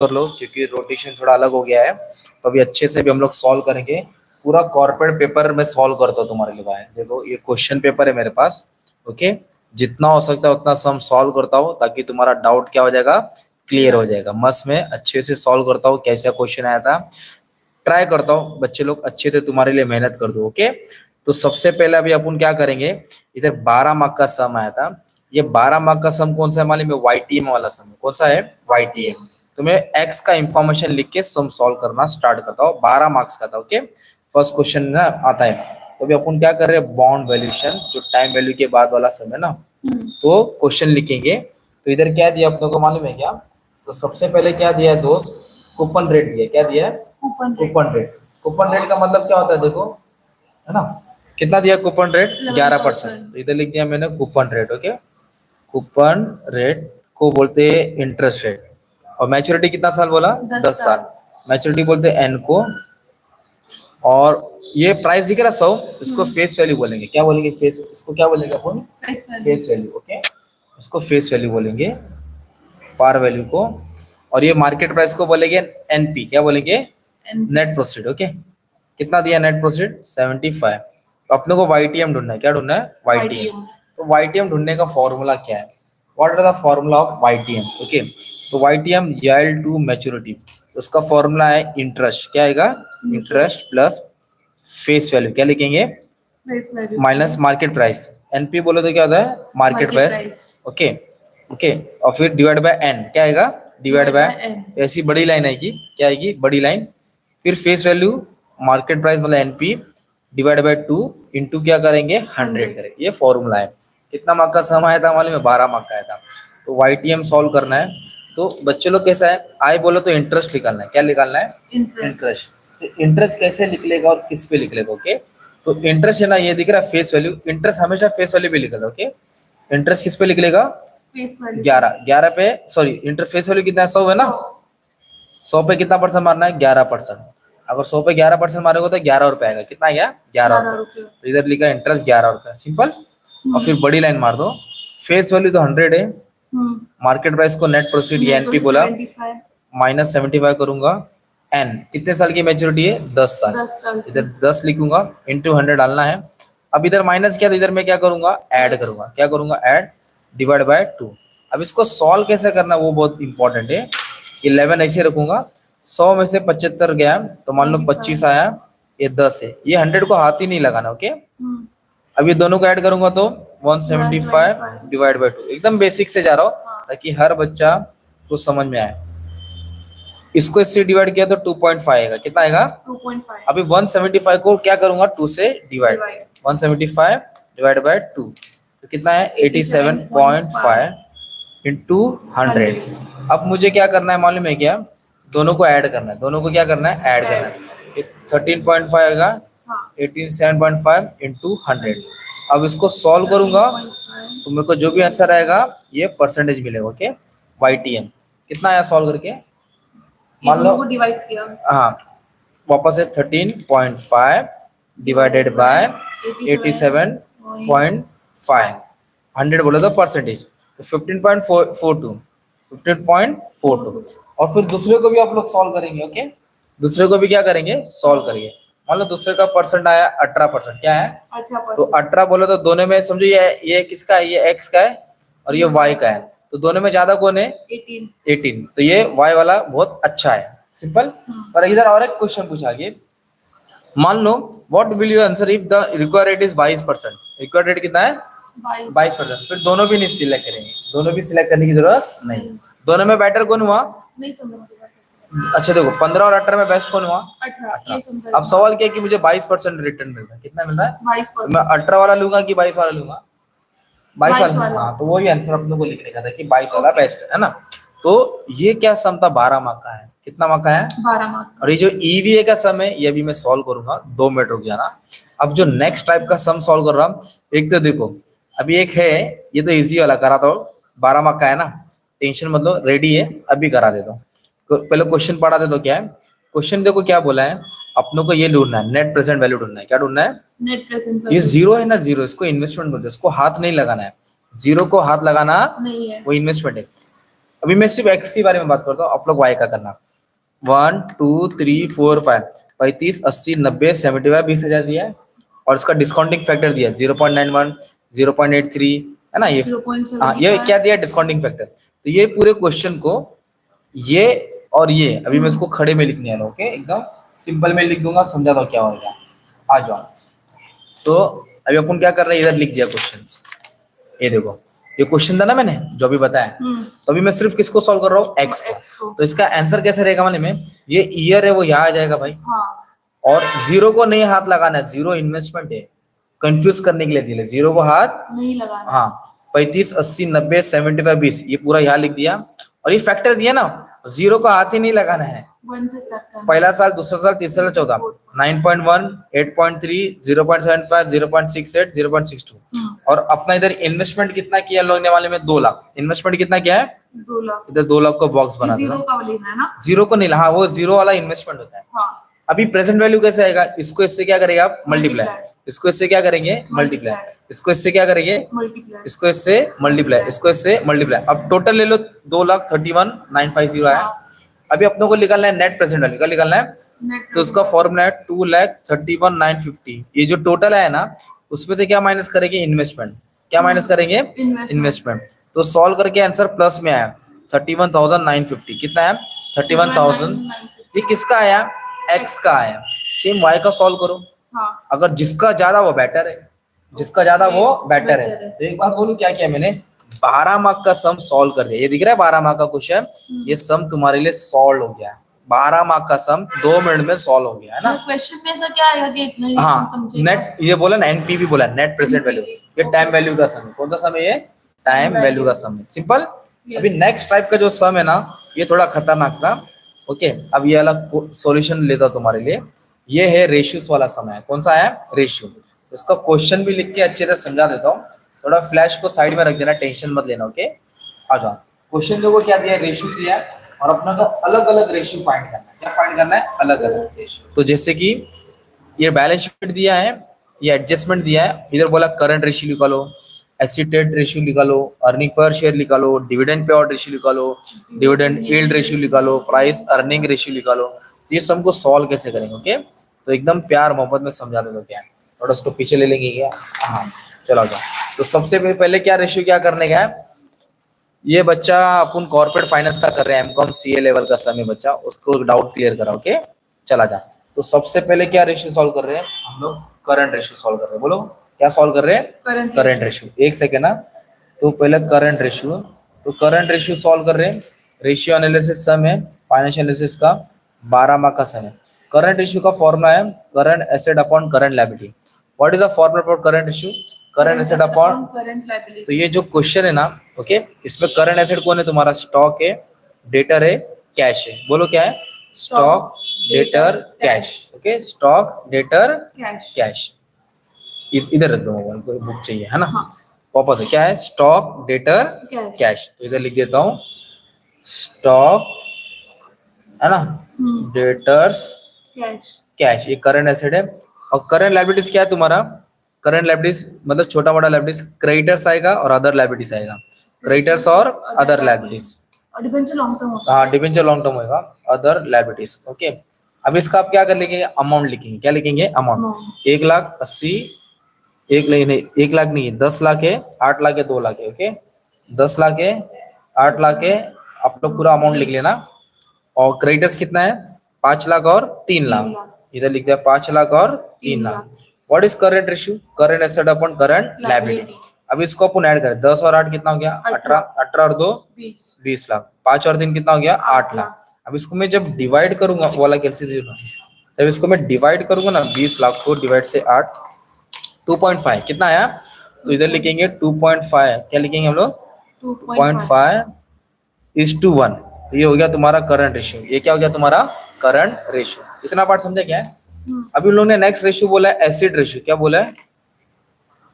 कर लो क्योंकि रोटेशन थोड़ा अलग हो गया है। तो अभी अच्छे से भी हम लोग सॉल्व करेंगे। पूरा कॉर्पोरेट पेपर में सॉल्व करता हूँ तुम्हारे लिए भाई। देखो ये क्वेश्चन पेपर है मेरे पास। ओके, जितना हो सकता है उतना सम सॉल्व करता हूँ ताकि तुम्हारा डाउट क्या हो जाएगा, क्लियर हो जाएगा। मस्त में अच्छे से सॉल्व करता हूँ। कैसा क्वेश्चन आया था ट्राई करता हूँ, बच्चे लोग अच्छे से तुम्हारे लिए मेहनत कर दो। ओके, तो सबसे पहले अभी अपन क्या करेंगे, इधर 12 मार्क का सम आया था। ये 12 मार्क का सम कौन सा है मालूम है? YTM वाला सम। कौन सा है? YTM। तो मैं एक्स का इंफॉर्मेशन लिख के सम सॉल्व करना स्टार्ट करता हूँ। 12 मार्क्स का था। ओके, फर्स्ट क्वेश्चन ना आता है। तो अभी अपन क्या कर रहे हैं, बॉन्ड वैल्यूएशन जो टाइम वैल्यू के बाद वाला सम है ना, तो क्वेश्चन लिखेंगे। तो इधर क्या दिया अपने को मालूम है क्या? तो सबसे पहले क्या दिया है दोस्त, कूपन रेट दिया। क्या दिया है? Coupon rate. कूपन रेट का मतलब क्या होता है देखो, है ना? कितना दिया कूपन रेट? 11%। तो इधर लिख दिया मैंने coupon rate. Okay, coupon rate को बोलते हैं इंटरेस्ट रेट। और मैच्योरिटी कितना साल बोला? 10 साल। मैच्योरिटी बोलते हैं एन को। और ये प्राइस दिख रहा 100, इसको फेस वैल्यू बोलेंगे। क्या बोलेंगे? फेस। इसको क्या बोलेंगे अपन? Face value. ओके, इसको फेस वैल्यू बोलेंगे, पार वैल्यू को। और ये मार्केट प्राइस को बोलेंगे एनपी। क्या बोलेंगे? Net proceed. ओके, कितना दिया नेट प्रोसीड? 75। तो अपने को YTM ढूंढना है। क्या ढूंढना है? YTM। तो YTM ढूंढने का फॉर्मूला क्या है? What are the formula of YTM? Okay, तो YTM yield टू मैच्योरिटी, उसका फॉर्मूला है इंटरेस्ट। क्या आएगा? Interest plus face value. क्या लिखेंगे? Minus market price. एनपी बोले तो क्या होता है? Market price. ओके, ओके, और फिर डिवाइड बाय एन। क्या आएगा? Divide by. ऐसी बड़ी लाइन आएगी। क्या आएगी? बड़ी लाइन। फिर फेस वैल्यू मार्केट प्राइस मतलब एनपी डिवाइड बाय 2 इंटू क्या करेंगे? 100 करेंगे। ये फॉर्मूला है। कितना मार्क का सम आया था मालूम है? 12 मार्क का आया था। तो YTM सॉल्व करना है। तो बच्चे लोग कैसा है, आई बोलो तो इंटरेस्ट निकालना है। क्या निकालना है? इंटरेस्ट। तो इंटरेस्ट कैसे निकलेगा और किस पे निकलेगा? ओके, तो इंटरेस्ट है ना, ये दिख रहा है फेस वैल्यू। इंटरेस्ट हमेशा फेस वैल्यू पे निकलेगा। ओके, इंटरेस्ट किस पे निकलेगा? 11 पे। सॉरी, इंटरफेस वैल्यू कितना है? 100 है ना। 100 पे कितना परसेंट मारना है? 11%। अगर 100 पे 11% मारेगा तो 11 रुपए आएगा। कितना आ गया? 11 रुपए। तो इधर लिखा इंटरेस्ट 11 रुपए, सिंपल। और फिर बड़ी लाइन मार दो। फेस वैल्यू तो 100 है, मार्केट प्राइस को नेट प्रोसीड या एनपी बोला, माइनस 75 करूंगा। एन कितने साल की मैच्योरिटी है? 10 साल। इधर 10 लिखूंगा, इंटू 100 डालना है। अब इधर माइनस किया तो इधर मैं क्या करूंगा? ऐड करूंगा। क्या करूंगा? Add divide by 2। अब इसको सॉल्व कैसे करना वो बहुत इंपॉर्टेंट है। 11 ऐसे रखूंगा। 100 में से 75 गया तो मान लो 25 आया। ये 10 है। ये 100 को हाथ ही नहीं लगाना। ओके, अब ये दोनों को ऐड करूंगा तो 175 डिवाइड बाय 2। एकदम बेसिक से जा रहा हूँ ताकि हर बच्चा को समझ में आए। इसको इससे डिवाइड किया तो 2.5 आएगा। कितना आएगा? 2.5। अभी 175 को क्या करूंगा? 2 से डिवाइड। 175 डिवाइड बाय 2 तो कितना है? 87.5 इंटू 100। अब मुझे क्या करना है मालूम है क्या? दोनों को ऐड करना है। दोनों को क्या करना है? ऐड करना है। 13.5 आएगा, 87.5 इंटू 100। अब इसको सॉल्व करूंगा तो मेरे को जो भी आंसर आएगा ये परसेंटेज मिलेगा। ओके, YTM कितना आया सॉल्व करके? मान लो डिवाइड किया। हाँ, वापस है 13.5 डिवाइडेड बाय 87.5। 100 बोले तो परसेंटेज, तो 15.42। 15.42। और फिर दूसरे को भी आप लोग सॉल्व करेंगे। ओके, दूसरे को भी क्या करेंगे? सॉल्व करिए। मान लो दूसरे का परसेंट आया 18%। क्या है? 18%। तो 18 बोले तो दोनों में समझो ये किसका है? ये एक्स का है और ये वाई का है। तो दोनों में ज्यादा कौन है? 18। तो ये वाई वाला बहुत अच्छा है, सिंपल। पर इधर और एक क्वेश्चन पूछा गया। मान लो what will you answer if the required rate is 22%। Required rate कितना है? 22%। फिर दोनों भी नहीं सिलेक्ट करेंगे। दोनों भी सिलेक्ट करने की जरूरत नहीं। दोनों में बेटर कौन हुआ? नहीं समझ। अच्छा देखो, 15 और 18 में बेस्ट कौन हुआ? 18। अब सवाल क्या है कि मुझे 22% रिटर्न मिल रहा है। कितना मिल रहा है? 22%। तो मैं 18 वाला लूंगा कि 22 वाला लूंगा? 22 वाला। हाँ, तो वही आंसर अपने को लिखने का था कि 22 वाला बेस्ट है ना। तो ये क्या सम था? 12 मार्क का है। कितना मार्क का है? 12 मार्क। और ये जो EVA का सम है ये भी मैं सॉल्व करूंगा। 2 मिनट रुक जाना। अब जो नेक्स्ट टाइप का सम सॉल्व कर रहा हूँ, एक तो देखो अभी एक है, ये तो इजी वाला करा था, 12 मार्क का है ना, टेंशन मतलब रेडी है, अभी करा देता हूँ। पहले क्वेश्चन पढ़ा दे तो क्या है क्वेश्चन, देखो क्या बोला है अपनों को, ये ढूंढना है नेट प्रेजेंट वैल्यू ढूंढना है। क्या ढूंढना है? Net present value. ये जीरो है ना, जीरो, इसको इन्वेस्टमेंट बोलते हैं। इसको हाथ नहीं लगाना है, जीरो को हाथ लगाना नहीं है, वो इन्वेस्टमेंट है। अभी मैं सिर्फ एक्स के बारे में बात करता हूँ, आप लोग वाई का करना। 1 2 3 4 5 35 80 90 75 20,000 दिया है और इसका डिस्काउंटिंग फैक्टर दिया 0.91 0.83 है ना ये। हाँ ये क्या दिया डिस्काउंटिंग फैक्टर। तो ये पूरे क्वेश्चन को ये और ये अभी मैं इसको खड़े में लिखने वाला हूँ। ओके एकदम सिंपल में लिख दूंगा, समझा दो क्या होगा। आ जाओ। तो अभी अपन क्या कर रहे हैं, इधर लिख दिया क्वेश्चन। ये देखो ये क्वेश्चन था ना मैंने जो अभी बताया। तो अभी मैं सिर्फ किसको सॉल्व कर रहा हूँ, एक्स को। तो इसका आंसर कैसे रहेगा माने में, ये ईयर है वो यहाँ आ जाएगा भाई। और जीरो को नहीं हाथ लगाना है, जीरो इन्वेस्टमेंट है, कंफ्यूज करने के लिए दिले, जीरो को हाथ नहीं लगाना। हाँ 35 80 90 75 20 ये पूरा यहाँ लिख दिया। और ये फैक्टर दिया ना, जीरो को हाथ ही नहीं लगाना है। पहला साल, दूसरा साल, तीसरा साल, चौथा 9.1 8.3 0.75 0.68 0.62। और अपना इधर इन्वेस्टमेंट कितना किया लोग ने वाले में 2 लाख। इन्वेस्टमेंट कितना किया है 2 लाख। इधर 2 लाख को बॉक्स बना दो, जीरो को नहीं, हाँ वो जीरो वाला इन्वेस्टमेंट होता है। हाँ। अभी प्रेजेंट वैल्यू कैसे आएगा, इसको इससे क्या करेंगे आप मल्टीप्लाई, इसको इससे क्या करेंगे मल्टीप्लाई, इसको इससे क्या करेंगे मल्टीप्लाई, इसको इससे मल्टीप्लाई, इसको इससे मल्टीप्लाई। अब टोटल ले लो 2,31,950 है। अभी अपनों को निकालना है नेट प्रेजेंट वैल्यू, क्या निकालना है, तो उसका फॉर्मूला है 2,31,950। ये जो टोटल है ना उसमें से क्या माइनस करेंगे इन्वेस्टमेंट, क्या माइनस करेंगे इन्वेस्टमेंट। तो सॉल्व करके आंसर प्लस में आया 31,950। कितना है 31,000। ये किसका आया, एक्स का आया। सेम वाई का सॉल्व करो। हाँ। अगर जिसका ज्यादा वो बेटर है, जिसका ज्यादा वो बेटर है। तो एक बात बोलूं क्या किया मैंने, 12 मार्क का सम सॉल्व कर दिया। ये दिख रहा है 12 मार्क का क्वेश्चन, ये सम तुम्हारे लिए सॉल्व हो गया है। 12 मार्क का सम 2 मिनट में सॉल्व हो गया है ना। क्वेश्चन में ऐसा क्या आएगा कि इतना हाँ नेट, ये बोला ना एनपीवी बोला, नेट प्रेजेंट वैल्यू। ये टाइम वैल्यू का सम है। कौन सा सम है ये, टाइम वैल्यू का सम है, सिंपल। अभी नेक्स्ट टाइप का जो सम है ना ये थोड़ा खतरनाक था। ओके अब ये अलग सॉल्यूशन लेता तुम्हारे लिए। ये है रेशियोस वाला सम है। कौन सा है, रेशियो। इसका क्वेश्चन भी लिख के अच्छे से समझा देता हूँ। थोड़ा फ्लैश को साइड में रख देना, टेंशन मत लेना। ओके आ जाओ। क्वेश्चन जो क्या दिया है, रेशियो दिया है और अपना का अलग अलग रेशियो फाइंड करना है। क्या फाइंड करना है, अलग अलग। तो जैसे कि ये बैलेंस शीट दिया है, ये एडजस्टमेंट दिया है, इधर बोला करंट रेशियो निकालो, एसिटेट रेशियो निकालो, अर्निंग पर शेयर निकालो, डिविडेंड पे आउट रेशियो निकालो, डिविडेंड यील्ड रेशियो निकालो, प्राइस अर्निंग रेशियो निकालो। तो ये सबको सॉल्व कैसे करेंगे। ओके तो एकदम प्यार मोहब्बत में समझा दो क्या है, और उसको पीछे ले लेंगे क्या। हाँ चलो जाओ। तो सबसे पहले क्या रेशियो क्या करने का है, ये बच्चा अपन कॉर्पोरेट फाइनेंस का कर रहे हैं, एमकॉम सीए लेवल का समय बच्चा, उसको डाउट क्लियर करा। ओके चला जा। तो सबसे पहले क्या रेशियो सॉल्व कर रहे हैं हम लोग, करंट रेशियो सॉल्व कर रहे हैं। बोलो क्या सॉल्व कर रहे हैं, करंट रेशियो। एक सेकेंड ना, तो पहले करंट रेशियो, तो करंट रेशियो सॉल्व कर रहे हैं। रेशियो एनालिसिस सम है फाइनेंशियल एनालिसिस का, 12 मार्क का सम है। करंट रेशियो का फॉर्मूला है current asset upon current liability. What is the formula for current ratio, current asset upon current liability. तो ये जो क्वेश्चन है ना, ओके इसमें करंट एसेट कौन है तुम्हारा, स्टॉक है, डेटर है, कैश है। बोलो क्या है, stock debtor cash. Okay stock debtor cash. इधर रख दो मोबाइल को, बुक चाहिए है ना। वापस है क्या है, स्टॉक डेटर कैश। तो इधर लिख देता हूँ स्टॉक है ना, डेटर्स कैश। ये करंट एसेट है। और करंट लायबिलिटीज क्या है तुम्हारा, करंट लायबिलिटीज मतलब छोटा मोटा लायबिलिटीज, क्रेडिटर्स आएगा और अदर लायबिलिटीज आएगा, क्रेडिटर्स और अदर लायबिलिटीज। हाँ डिबेंचर लॉन्ग टर्म होगा, अदर लायबिलिटीज। ओके अब इसका आप क्या कर लेंगे, अमाउंट लिखेंगे। क्या लिखेंगे, अमाउंट। 1,80,000, 1 लाख नहीं 10 लाख है, 8 लाख है, 2 लाख है। ओके 10 लाख है, 8 लाख है, आप लोग पूरा अमाउंट लिख लेना। और क्रेडिटर्स कितना है, 5 लाख और 3 लाख। इधर लिख दिया 5 लाख और 3 lakh. What is current ratio, current asset upon current liability. अब इसको अपन ऐड करें, 10 और 8 कितना हो गया, 18, 18 और 2 20 लाख, 5 और 3 कितना हो गया, 8 लाख। अब इसको मैं जब डिवाइड करूंगा वाला कैसे, जब इसको मैं डिवाइड करूंगा ना 20 लाख को डिवाइड से 8, 2.5 कितना आया। तो इधर लिखेंगे 2.5, क्या लिखेंगे हम लोग 2.5:1। तो ये हो गया तुम्हारा करंट रेशियो। ये क्या हो गया तुम्हारा करंट रेशियो। इतना पार्ट समझा क्या है। अभी उन लोगों ने नेक्स्ट रेशियो बोला है एसिड रेशियो। क्या बोला है,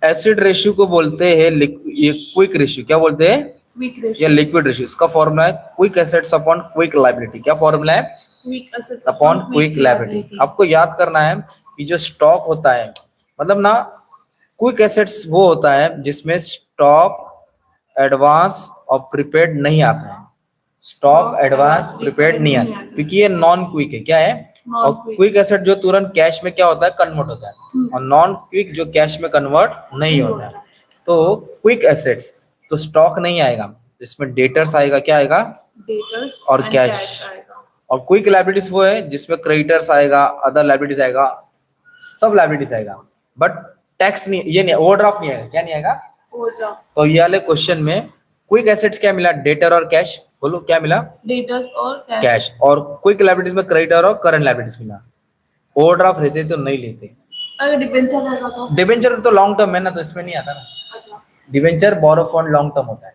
एसिड रेशियो को बोलते हैं ये क्विक रेशियो। क्या बोलते हैं, या लिक्विड रेशियो। इसका फॉर्मूला है quick assets upon quick liability. क्या फॉर्मूला है, quick assets upon quick liability. आपको याद करना है कि जो स्टॉक होता है, मतलब ना क्विक एसेट्स वो होता है जिसमें स्टॉक, एडवांस और प्रीपेड नहीं आता है। स्टॉक एडवांस प्रिपेयर्ड नियर, क्योंकि ये नॉन क्विक है। क्या है? और क्विक एसेट जो तुरंत कैश में क्या होता है, कन्वर्ट होता है, और नॉन क्विक जो कैश में कन्वर्ट नहीं होता है। तो क्विक एसेट्स तो स्टॉक नहीं आएगा, इसमें डेटर्स आएगा, क्या आएगा, डेटर्स और कैश। और क्विक लायबिलिटीज वो है जिसमें क्रेडिटर्स आएगा, अदर लायबिलिटीज आएगा, सब लायबिलिटीज आएगा, बट टैक्स नहीं, ये नहीं, ओवरड्राफ्ट नहीं आएगा। क्या नहीं आएगा? तो ये वाले क्वेश्चन में क्विक एसेट्स क्या मिला, डेटर और कैश। बोलो क्या मिला? डेटर्स और कैश। और क्विक लायबिलिटीज में क्रेडिटर और करंट लायबिलिटीज मिला। ओवरड्राफ्ट रहते तो नहीं लेते। अगर डिबेंचर रहेगा तो? डिबेंचर तो लॉन्ग टर्म है ना, तो इसमें नहीं आता ना। अच्छा, डिबेंचर बोरो फंड लॉन्ग टर्म होता है।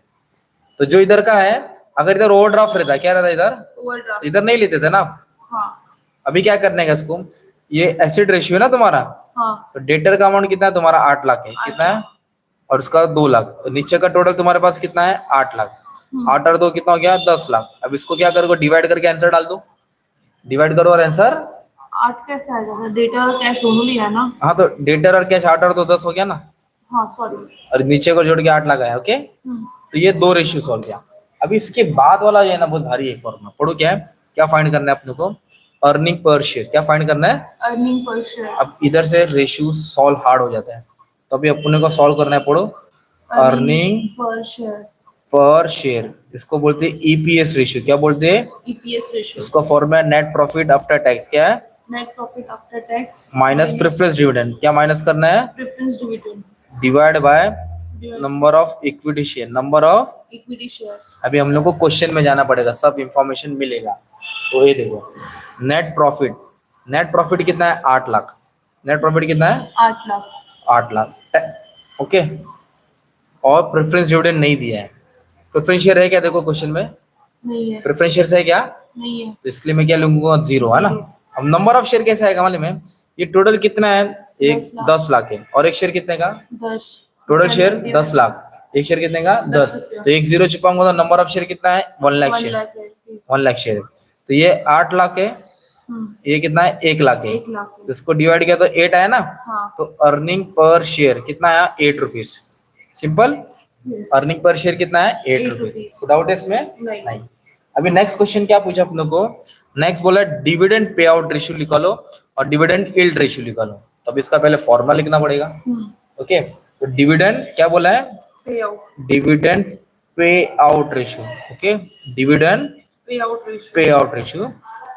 तो जो इधर का है, अगर इधर ओवरड्राफ्ट रहता है, क्या रहता है इधर? ओवरड्राफ्ट। इधर नहीं लेते थे ना। हाँ। अभी क्या करने का इसको, ये एसिड रेशियो है ना तुम्हारा। हाँ। तो डेटर का अमाउंट कितना है तुम्हारा? 8 लाख है। कितना है? और उसका 2 लाख, नीचे का टोटल तुम्हारे पास कितना है? 8 लाख। 8 और 2 कितना हो गया? 10 लाख। अब इसको क्या करोगे, डिवाइड करके आंसर डाल दो। डिवाइड करो और आंसर 8 कैसे आएगा? डेटर और कैश दोनों लिया है ना। हाँ, तो डेटर और कैश 8 और 2 10 हो गया ना। हाँ सॉरी। और नीचे को जोड़ के 8 लाख आया। ओके, तो ये 2 रेशियो सॉल्व किया। अभी इसके बाद वाला जो है ना बहुत भारी है फॉर्मूला। पढ़ो क्या है, क्या फाइंड करना है अपने को? Earning per share. क्या फाइंड करना है? Earning per share. अब इधर से रेशियो सॉल्व हार्ड हो जाता है, तो अभी अपने को सॉल्व करना है। पढ़ो, अर्निंग पर शेयर। पर शेयर, इसको बोलते हैं ईपीएस रेशियो। क्या बोलते हैं? EPS ratio. इसका फॉर्मूला है नेट प्रॉफिट आफ्टर टैक्स। क्या है? Net profit after tax minus preference dividend. क्या माइनस करना है? Preference dividend divide by number of equity share, number of equity shares. अभी हम लोग को क्वेश्चन में जाना पड़ेगा, सब इंफॉर्मेशन मिलेगा। तो ये देखो, नेट प्रॉफिट, नेट प्रॉफिट कितना है? 8 लाख। नेट प्रॉफिट कितना है? 8 लाख। 8 लाख। ओके, और प्रेफरेंस डिविडेंड नहीं दिया है। प्रेफरेंस शेयर है क्या? देखो क्वेश्चन में नहीं है। प्रेफरेंस शेयर है क्या? नहीं है। तो इसके लिए मैं क्या लूंगा? 0 है ना। अब नंबर ऑफ शेयर कैसे आएगा मालूम है? ये टोटल कितना है? एक 10 लाख है, और एक शेयर कितने का? 10। टोटल शेयर 10 लाख, एक शेयर कितने का? 10। तो एक 0 छिपाऊंगा तो नंबर ऑफ शेयर कितना है? 1 लाख शेयर। 1 लाख शेयर। तो ये 8 लाख है, ये कितना है? 1 लाख है। तो इसको डिवाइड किया तो 8 आया ना। हाँ। तो अर्निंग पर शेयर कितना आया? 8 rupees. Simple. Earning per share कितना है? 8 रुपीज। डाउट है इसमें? नहीं। अभी नेक्स्ट क्वेश्चन क्या पूछा अपने को? नेक्स्ट बोला डिविडेंड पे आउट रेशियो निकालो और डिविडेंड यील्ड रेशियो निकालो। तो अब इसका पहले फॉर्मूला लिखना पड़ेगा। ओके, तो डिविडेंड क्या बोला है? पे out. Dividend pay out ratio. Okay, dividend pay out ratio,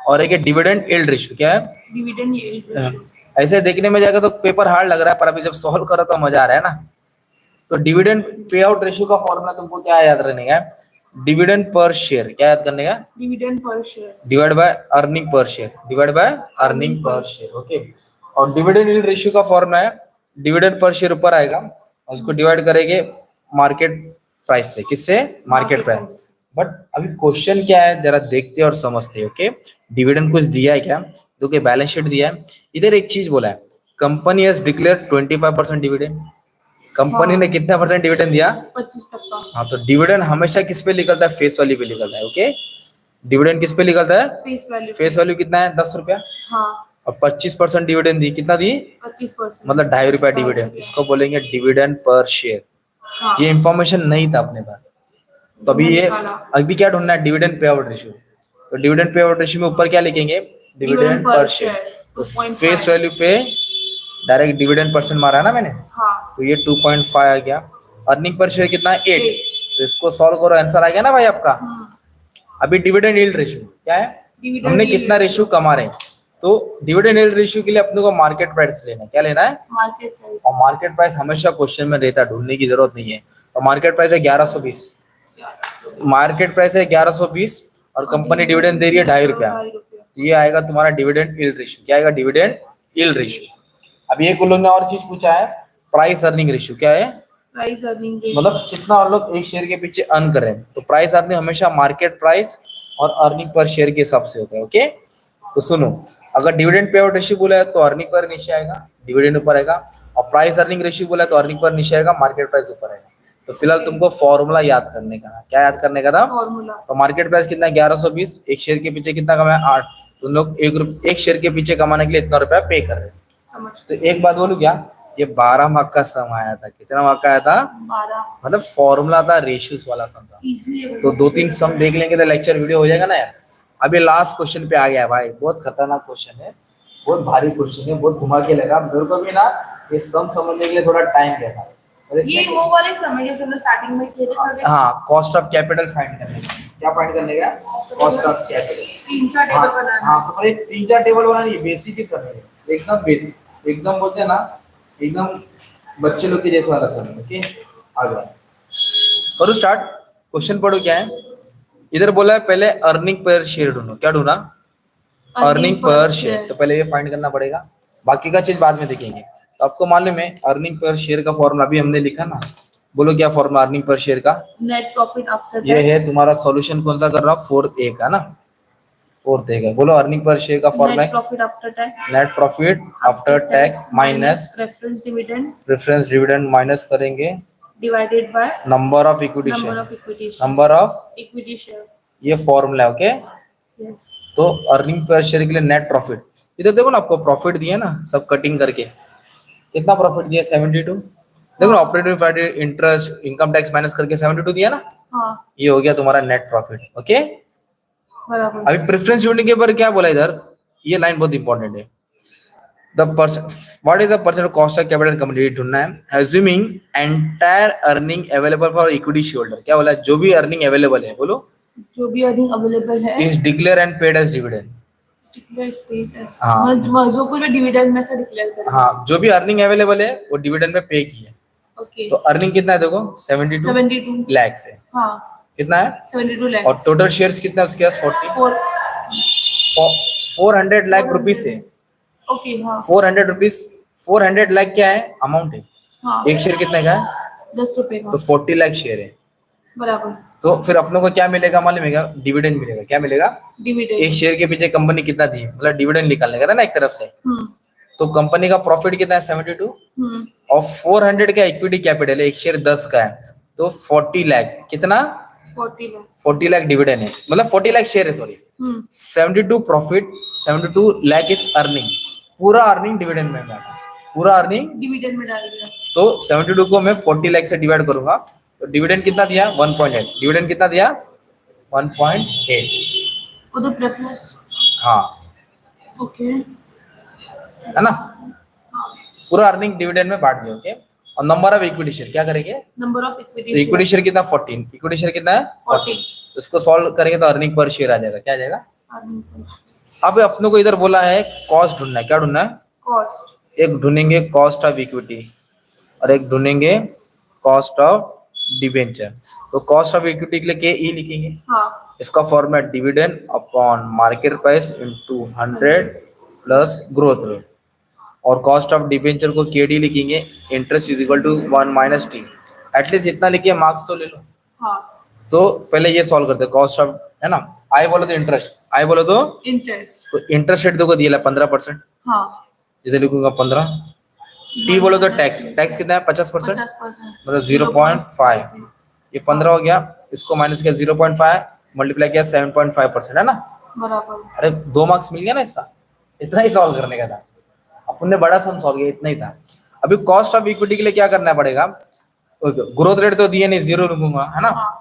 और एक डिविडेंड यील्ड रेशियो। क्या है? Dividend yield ratio. ऐसे देखने में जाएगा तो पेपर हार्ड लग रहा है, पर अभी जब सॉल्व करो तो मजा आ रहा है ना। तो डिविडेंड पे आउट रेशियो का फॉर्मूला तुमको क्या याद रखने का? Dividend per share. क्या याद करने का? Dividend per share divide by earning per share, divide by earning per share. Okay, और डिविडेंड यील्ड रेशियो का फॉर्मूला है डिविडेंड पर शेयर ऊपर आएगा और उसको डिवाइड करेंगे मार्केट प्राइस से। किससे? Market price. बट अभी क्वेश्चन क्या है जरा देखते हैं और समझते हैं। ओके, डिविडेंड कुछ दिया है क्या? देखो बैलेंस शीट दिया है, इधर एक चीज बोला है, company has declare 25% dividend. Company ने कितना परसेंट डिविडेंड दिया? 25%। हाँ, तो डिविडेंड हमेशा किस पे निकलता है? फेस वैल्यू पे निकलता है। ओके, डिविडेंड किस पे निकलता है? Face value. फेस वैल्यू कितना है? 10 रुपया। हाँ। और 25% डिविडेंड दी, कितना दी? 25%, मतलब 2.5 रुपया डिविडेंड। इसको बोलेंगे डिविडेंड पर शेयर। हाँ। ये इंफॉर्मेशन नहीं था अपने पास, तो अभी ये अभी क्या ढूंढना है? Dividend pay out ratio. तो डिविडेंड पे आउट रेशियो में ऊपर क्या लिखेंगे? Dividend per share. तो फेस वैल्यू पे डायरेक्ट डिविडेंड परसेंट मारा है ना मैंने। हाँ। तो ये 2.5 आ गया। अर्निंग पर शेयर कितना है? 8। तो इसको सॉल्व करो, आंसर आ गया ना भाई आपका। अभी डिविडेंड यील्ड रेशियो क्या है? हमने कितना रेशियो कमा रहे हैं। तो डिविडेंड यील्ड रेशियो के लिए अपने को मार्केट प्राइस लेना है। क्या लेना है? Market price. और मार्केट प्राइस हमेशा क्वेश्चन में रहता है, ढूंढने की जरूरत नहीं है। तो मार्केट प्राइस है 1120। मार्केट प्राइस है 1120 और कंपनी डिविडेंड दे रही है 2.5 रुपया। ये आएगा तुम्हारा डिविडेंड यील्ड रेशियो। क्या आएगा? Dividend yield ratio. अब ये कुल ने और चीज पूछा है, प्राइस अर्निंग रेशियो। क्या है? प्राइस अर्निंग रेशियो, मतलब कितना हम लोग एक शेयर के पीछे अर्न कर रहे हैं। तो प्राइस अर्निंग हमेशा मार्केट प्राइस और अर्निंग पर शेयर के हिसाब से होता है। ओके, तो सुनो, अगर डिविडेंड पे आउट रेशियो बोला है तो अर्निंग पर नीचे आएगा, डिविडेंड ऊपर आएगा, और प्राइस अर्निंग रेशियो बोला है तो अर्निंग पर नीचे आएगा, मार्केट प्राइस ऊपर आएगा। तो फिलहाल तुमको फॉर्मूला याद करने का। क्या याद करने का था? फॉर्मूला। तो मार्केट प्राइस कितना है? 1120। एक शेयर के पीछे कितना कमाया? 8। तुम लोग एक शेयर के पीछे कमाने के लिए इतना रुपया पे कर रहे हैं। तो एक बात बोलूं क्या, ये 12 मार्क का सम आया था। कितना मार्क का आया था? 12 मतलब फॉर्मूला था, रेशियोज वाला सम था। इजी है तो बेटा। 2-3 सम देख लेंगे तो लेक्चर वीडियो हो जाएगा ना यार। अभी लास्ट क्वेश्चन पे आ गया भाई, बहुत खतरनाक क्वेश्चन है, बहुत भारी क्वेश्चन है, बहुत घुमा के लगा मेरे को भी ना। ये सम समझने के लिए थोड़ा टाइम लेगा और ये इसमें वो वाले समय जो तुमने स्टार्टिंग में किए थे सारे। हाँ, कॉस्ट ऑफ कैपिटल फाइंड करने का। क्या फाइंड करने का? Cost of capital. 3-4 टेबल बनाना हाँ, है। तुम्हारे 3-4 टेबल बनानी है, बेसिक ही सब है, एकदम बेसिक, एकदम बोलते हैं ना, एकदम बच्चे लोग के जैसे वाला सब है। ओके, आ जाओ, करो स्टार्ट। क्वेश्चन पढ़ो क्या है। इधर बोला है पहले अर्निंग पर शेयर ढूंढो। क्या ढूंढना? Earning per share. तो पहले ये फाइंड करना पड़ेगा, बाकी का चीज बाद में देखेंगे। तो आपको मालूम है अर्निंग पर शेयर का फॉर्मूला अभी हमने लिखा ना। बोलो क्या फॉर्मूला अर्निंग पर शेयर का? नेट प्रॉफिट आफ्टर ये है टैक्स। तुम्हारा सॉल्यूशन, कौन सा कर रहा हूँ? 4th ए का ना, 4th ए का। बोलो अर्निंग पर शेयर का फॉर्मूला नेट है profit after tax. Net profit after tax minus reference dividend preference dividend minus करेंगे divided by number of equity number share. Of equity number of, equity share. ये formula है। Okay, yes. तो earning per share के लिए net profit, इधर देखो ना आपको प्रॉफिट दिया ना सब कटिंग करके। कितना प्रॉफिट दिया? 72। देखो ना, operating profit, interest, income tax minus करके 72 दिया ना। हाँ ये हो गया तुम्हारा नेट प्रॉफिट। ओके, बराबर। अभी प्रेफरेंस डिविडेंड के ऊपर क्या बोला इधर, ये लाइन बहुत इंपॉर्टेंट है। The percent, what is the percent cost of capital company ढूंढना है। Assuming entire earning available for equity share holder. क्या बोला है? जो भी अर्निंग अवेलेबल है, बोलो, जो भी अर्निंग अवेलेबल है is declare and paid as dividend. Declare paid as. हाँ जो कुछ भी डिविडेंड में से डिक्लेयर करें। हाँ, जो भी अर्निंग अवेलेबल है वो डिविडेंड में पे की है। ओके। तो अर्निंग कितना है देखो, 72 72। लाख है। हाँ कितना है? 72 और lakhs। टोटल शेयर्स कितना है उसके पास? 40। फोर 400 लाख रुपीस है। ओके हाँ 400 रुपीज, 400 लाख क्या है? अमाउंट है। हाँ एक शेयर कितने का है? 10 रुपए का तो 40 लाख शेयर है। बराबर। तो फिर अपनों को क्या मिलेगा मालूम है? डिविडेंड मिलेगा। क्या मिलेगा? डिविडेंड। एक शेयर के पीछे कंपनी कितना दी है, मतलब डिविडेंड निकालने का था ना एक तरफ से। हम्म तो कंपनी का प्रॉफिट कितना है? 72। हम्म और 400 का इक्विटी कैपिटल है, एक शेयर 10 का है, तो 40 लाख। कितना? 40 लाख। 40 लाख डिविडेंड है, मतलब 40 लाख शेयर है, sorry. 72 profit, 72 lakh is earning. पूरा अर्निंग डिविडेंड में डाला, पूरा अर्निंग। डिविडेंड में डाल दिया। तो 72 को मैं 40 लाख से डिवाइड करूंगा, तो डिविडेंड कितना दिया? 1.8। डिविडेंड कितना दिया? 1.8। वो तो प्रेफरेंस। हाँ, ओके। है ना, पूरा अर्निंग डिविडेंड में बांट दिया। ओके, और नंबर ऑफ इक्विटी शेयर क्या करेंगे? नंबर ऑफ तो इक्विटी इक्विटी शेयर कितना? 14। इक्विटी शेयर कितना है? 40। इसको सॉल्व करेंगे तो अर्निंग पर शेयर आ जाएगा। क्या आ जाएगा? अब अपनों को इधर बोला है कॉस्ट ढूंढना है। क्या ढूंढना है? कॉस्ट। एक ढूंढेंगे कॉस्ट ऑफ इक्विटी और एक ढूंढेंगे कॉस्ट ऑफ डिबेंचर। तो कॉस्ट ऑफ इक्विटी के लिए के ई लिखेंगे। हाँ इसका format dividend upon market price into 100 plus growth rate. और कॉस्ट ऑफ डिबेंचर को के डी लिखेंगे, interest is equal to 1 minus T. At least इतना लिखिए, मार्क्स तो ले लो। हाँ तो पहले ये सॉल्व करते हैं कॉस्ट ऑफ, है ना। आई बोलो तो इंटरेस्ट, आई बोलो तो इंटरेस्ट। इंटरेस्ट रेट देखो दिया 15%, हाँ इधर लिखूंगा 15। टी बोलो तो टैक्स, टैक्स कितना है? 50%, 50%। मतलब 0.5। ये 15 हो गया, इसको माइनस किया 0.5, मल्टीप्लाई किया 7.5%, है ना। बराबर। अरे 2 मार्क्स मिल गया ना इसका। इतना ही सॉल्व करने का था, अपन ने बड़ा सम सॉल्व किया, इतना ही था। अभी कॉस्ट ऑफ इक्विटी के लिए क्या करना पड़ेगा? ग्रोथ रेट तो दिया नहीं, 0 लिखूंगा, है ना। हाँ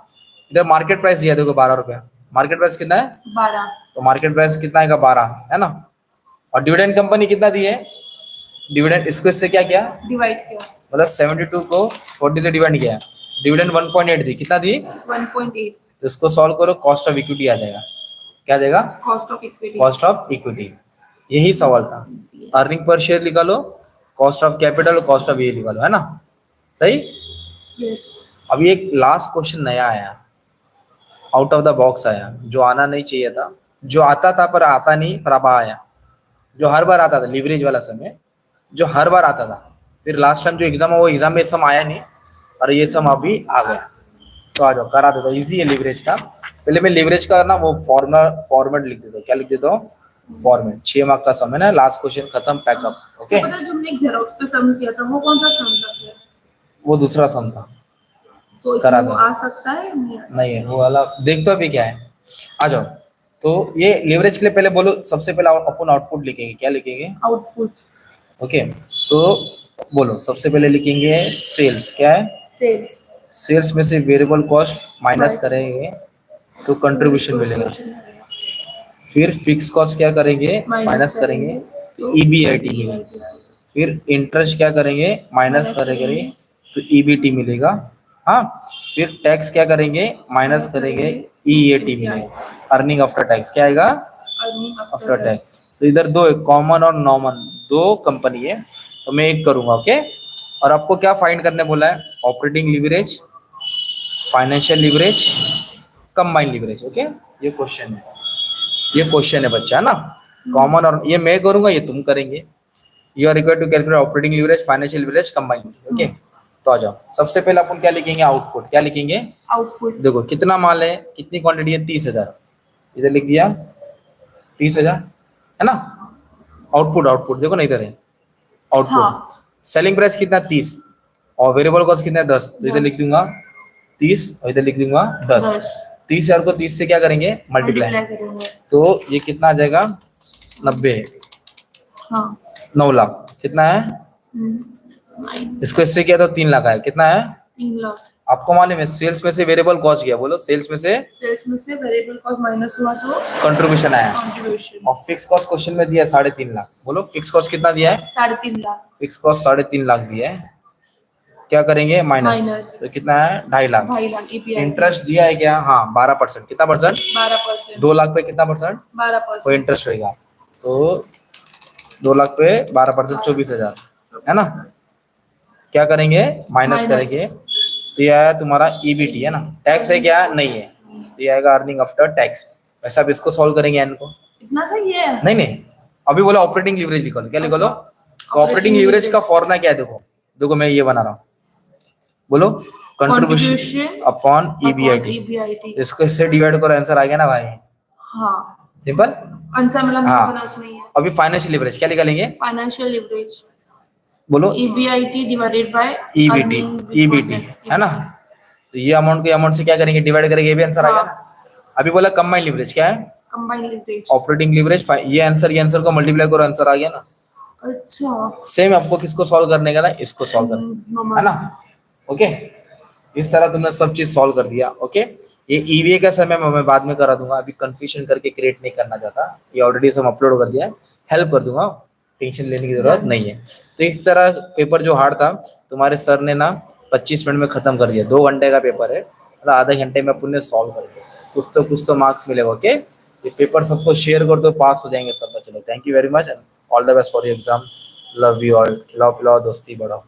इधर मार्केट प्राइस दिया देखो 12 रुपया। मार्केट प्राइस कितना है? 12। तो मार्केट प्राइस कितना आएगा? 12, है ना। और डिविडेंड कंपनी कितना दी है? डिविडेंड, इसको इससे क्या किया? डिवाइड किया। मतलब 72 को 40 से डिवाइड किया। डिविडेंड 1.8 दी, कितना दी? 1.8। तो इसको सॉल्व करो, कॉस्ट ऑफ इक्विटी आ जाएगा। क्या आ जाएगा? Cost of equity. Cost of equity. यही सवाल था। अर्निंग पर शेयर निकालो, cost of capital, cost of ये निकालो, है ना। सही। यस। अभी एक लास्ट क्वेश्चन नया आया, आउट ऑफ द बॉक्स आया, जो आना नहीं चाहिए था, जो आता था पर आता नहीं, पर अब आया। जो हर बार आता था लिवरेज वाला समय, जो हर बार आता था, फिर लास्ट टाइम जो एग्जाम है वो एग्जाम में सम आया नहीं, और ये सम अभी आ गया। तो आ जाओ करा देता हूँ, ईजी है लिवरेज का। पहले मैं लिवरेज का ना वो फॉर्मेट लिख देता हूँ। क्या लिख देता हूँ? फॉर्मेट। 6 मार्क का सम है ना, लास्ट क्वेश्चन खत्म, पैकअप। ओके, पता है, जो हमने एक जेरोक्स पे सम किया था वो कौन सा सम था फिर? वो दूसरा सम था। तो करा इसमें वो दो। आ सकता है या नहीं आ सकता? नहीं है वो वाला, देख तो अभी क्या है। आ जाओ, तो ये लिवरेज के लिए पहले बोलो, सबसे पहले अपन आउटपुट लिखेंगे। क्या लिखेंगे? आउटपुट। ओके, तो बोलो, सबसे पहले लिखेंगे सेल्स, क्या है? सेल्स सेल्स में से वेरिएबल कॉस्ट माइनस करेंगे तो कंट्रीब्यूशन मिलेगा। फिर फिक्स कॉस्ट क्या करेंगे? माइनस करेंगे तो ईबीआईटी मिलेगा। फिर इंटरेस्ट क्या करेंगे? माइनस करेंगे तो ईबीटी मिलेगा। हाँ, फिर टैक्स क्या करेंगे? माइनस करेंगे, ईएटी मिलेगा। अर्निंग आफ्टर टैक्स क्या आएगा? After tax. तो इधर दो है, कॉमन और नॉमन, दो कंपनी है, तो मैं एक करूंगा। ओके, और आपको क्या फाइंड करने बोला है? Operating leverage, financial leverage, combined leverage. Okay, ये क्वेश्चन है, ये क्वेश्चन है बच्चा, है ना? कॉमन और ये मैं करूंगा, ये तुम करेंगे। You are required to calculate operating leverage, financial leverage, combined. Okay, तो आ जाओ। सबसे पहले अपन क्या लिखेंगे? आउटपुट। क्या लिखेंगे? आउटपुट। देखो कितना माल है, कितनी क्वांटिटी है? 30,000। इधर लिख दिया 30,000, है ना? आउटपुट, आउटपुट देखो ना, इधर है आउटपुट। हाँ। सेलिंग प्राइस कितना? 30, और वेरिएबल कॉस्ट कितना है? 10। तो इधर लिख दूंगा 30 और इधर लिख दूंगा 10। 30,000 को 30 से क्या करेंगे? मल्टीप्लाई। करेंगे। तो ये कितना आ जाएगा? 90। हाँ। 9 लाख कितना है? इसको इससे किया तो 3 लाख आया। कितना है? 3 लाख। आपको मालूम है सेल्स में से वेरिएबल कॉस्ट गया, बोलो सेल्स में से वेरिएबल कॉस्ट माइनस हुआ तो कंट्रीब्यूशन आया। कंट्रीब्यूशन। और फिक्स कॉस्ट क्वेश्चन में दिया है 3.5 लाख। बोलो फिक्स कॉस्ट कितना दिया है? 3.5 लाख। फिक्स कॉस्ट 3.5 लाख दिया है। क्या करेंगे? माइनस, तो कितना है? 2.5 लाख। 2.5 लाख ईपीआई। इंटरेस्ट दिया है क्या? हाँ 12%। कितना परसेंट? 12%। 2 लाख पे कितना परसेंट? 12%। वो इंटरेस्ट रहेगा। तो 2 लाख पे 12%, 24,000, है ना? क्या करेंगे? माइनस करेंगे, तो ये आया तुम्हारा ईबीटी, है ना? टैक्स है क्या? नहीं है, तो ये आएगा अर्निंग आफ्टर टैक्स। वैसे अब इसको सॉल्व करेंगे एन को। इतना सही है? नहीं नहीं, अभी बोला ऑपरेटिंग लीवरेज लिखो। क्या लिखो लो? तो ऑपरेटिंग लीवरेज का फॉर्मूला क्या है? देखो देखो, मैं ये बना रहा हूँ। बोलो, कंट्रीब्यूशन अपॉन ईबीआईटी। इसको इससे डिवाइड करो, आंसर आ गया ना भाई? हाँ, सिंपल आंसर मतलब हाँ। उसमें ही है। अभी फाइनेंशियल लीवरेज क्या निकालेंगे? फाइनेंशियल लिवरेज बोलो, EBIT divided by EBT, EBT, है ना? तो ये अमाउंट को अमाउंट से क्या करेंगे? डिवाइड करेंगे, ये भी आंसर आएगा ना? अभी बोला कंबाइंड लिवरेज क्या है? Combined leverage. ऑपरेटिंग लिवरेज, ये आंसर को मल्टीप्लाई करो, आंसर आ गया ना? अच्छा, सेम आपको किसको सॉल्व करने का था? इसको सॉल्व करना है ना? ओके, इस तरह तुमने सब चीज सॉल्व कर दिया। ओके, ये ईवीए का समय मैं बाद में करा दूंगा, अभी कंफ्यूजन करके क्रिएट नहीं करना चाहता। ये ऑलरेडी सब अपलोड कर दिया है, हेल्प कर दूंगा, टेंशन लेने की जरूरत नहीं है। तो इस तरह पेपर जो हार्ड था तुम्हारे सर ने ना 25 मिनट में खत्म कर दिया। 2 घंटे का पेपर है, मतलब आधे घंटे में पुण्य सॉल्व कर दिया। कुछ तो मार्क्स मिलेगा। ओके, ये पेपर सबको शेयर कर दो, पास हो जाएंगे सब। चलो, thank you very much and all the best for your exam. Love you all. खिलाओ पिलाओ, दोस्ती बढ़ाओ।